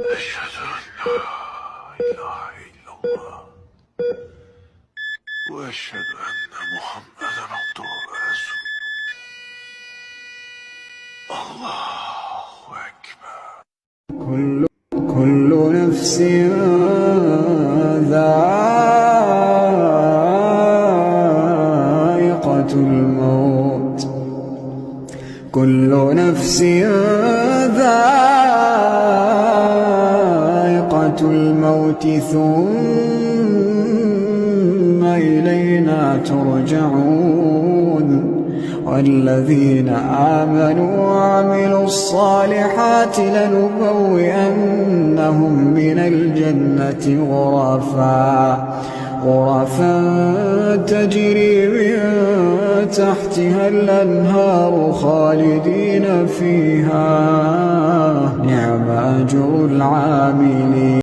أشهد أن لا إله إلا الله وأشهد أن محمدا عبده ورسوله. الله أكبر. كل نفس ذائقة الموت. كل نفس ذائقة الموت ثم إلينا ترجعون. والذين آمنوا وعملوا الصالحات لنبوئنهم من الجنة غرفا تجري من تحتها الأنهار خالدين فيها. نعم أجر العاملين.